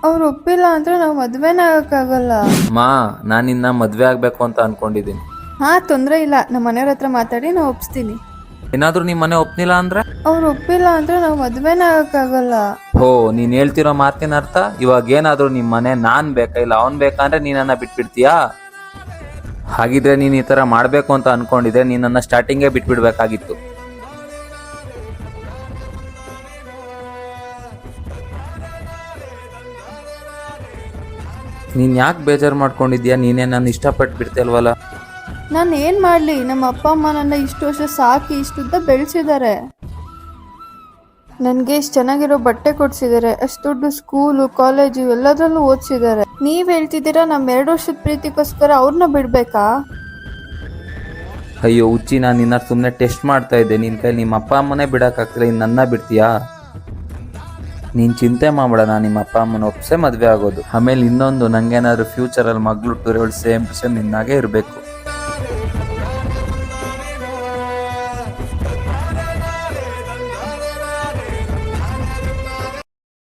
ಅವ್ರು ಒಪ್ಪಿಲ್ಲ ಅಂದ್ರೆ ನಾವು ಮದ್ವೆನೇ ಆಗಕ್ಕಾಗಲ್ಲ. ಮಾ ನಾನು ನಿನ್ನ ಮದ್ವೆ ಆಗ್ಬೇಕು ಅಂತ ಅನ್ಕೊಂಡಿದ್ದೀನಿ. ಹಾ, ತೊಂದ್ರೆ ಇಲ್ಲ, ನಮ್ಮ ಮನೆಯವ್ರ ಹತ್ರ ಮಾತಾಡಿ ನಾವು ಒಪ್ಸ್ತೀನಿ. ಏನಾದ್ರೂ ನಿಮ್ ಮನೆ ಒಪ್ನಿಲ್ಲ ಅಂದ್ರೆ? ಅವ್ರು ಒಪ್ಪಿಲ್ಲ ಅಂದ್ರೆ ನಾವು ಮದ್ವೆನೇ ಆಗಕ್ಕಾಗಲ್ಲ. ಹೋ, ನೀನ್ ಹೇಳ್ತಿರೋ ಮಾತಿನ ಅರ್ಥ ಇವಾಗ ಏನಾದ್ರೂ ನಿಮ್ ಮನೆ ನಾನ್ ಬೇಕಾ ಇಲ್ಲ ಅವನ್ ಬೇಕಾ ಅಂದ್ರೆ ನೀನನ್ನ ಬಿಟ್ಬಿಡ್ತೀಯಾ? ಹಾಗಿದ್ರೆ ನೀನ್ ಈ ತರ ಮಾಡ್ಬೇಕು ಅಂತ ಅನ್ಕೊಂಡಿದ್ರೆ ನೀನನ್ನ ಸ್ಟಾರ್ಟಿಂಗೇ ಬಿಟ್ಬಿಡ್ಬೇಕಾಗಿತ್ತು. ನೀನ್ ಯಾಕೆ ಬೇಜಾರು ಮಾಡ್ಕೊಂಡಿದ್ಯಾ? ನೀನೇ ನಾನು ಇಷ್ಟಪಟ್ಟು ಬಿಡ್ತೇಲ್ವಲ್ಲ. ನಾನು ಏನ್ ಮಾಡ್ಲಿ, ನಮ್ಮ ಅಪ್ಪ ಅಮ್ಮ ನನ್ನ ಇಷ್ಟು ವರ್ಷ ಸಾಕಿ ಇಷ್ಟುದ್ದ ಬೆಳೆಸಿದ್ದಾರೆ. ನನಗೆ ಇಷ್ಟು ಚೆನ್ನಾಗಿರೋ ಬಟ್ಟೆ ಕೊಡ್ಸಿದ್ದಾರೆ, ಅಷ್ಟು ದೊಡ್ಡ ಸ್ಕೂಲು ಕಾಲೇಜು ಎಲ್ಲದರಲ್ಲೂ ಓದಿಸಿದ್ದಾರೆ. ನೀವ್ ಹೇಳ್ತಿದ್ದೀರಾ ನಮ್ಮ 2 ವರ್ಷದ ಪ್ರೀತಿಗೋಸ್ಕರ ಅವ್ರನ್ನ ಬಿಡ್ಬೇಕಾ? ಅಯ್ಯೋ ಹುಚ್ಚಿ, ನಾನು ನಿನ್ನ ಸುಮ್ಮನೆ ಟೆಸ್ಟ್ ಮಾಡ್ತಾ ಇದ್ದೆ. ನಿನ್ ಕೈ ನಿಮ್ಮ ಅಪ್ಪ ಅಮ್ಮನೇ ಬಿಡಕ್ಕಾಗ್ತಿಲ್ಲ, ಇನ್ನು ನನ್ನ ಬಿಡ್ತೀಯಾ? ನೀನ್ ಚಿಂತೆ ಮಾಡ್ಬೇಡ, ನಾನು ನಿಮ್ಮ ಅಪ್ಪ ಅಮ್ಮನ ಒಪ್ಸೆ ಮದ್ವೆ ಆಗೋದು. ಆಮೇಲೆ ಇನ್ನೊಂದು, ನಂಗೇನಾದ್ರು ಫ್ಯೂಚರಲ್ಲಿ ಮಗಳು ಟೂರೇಳು ಸೇಮ್ ಟು ಸೇಮ್ ನಿನ್ನಾಗೆ ಇರಬೇಕು.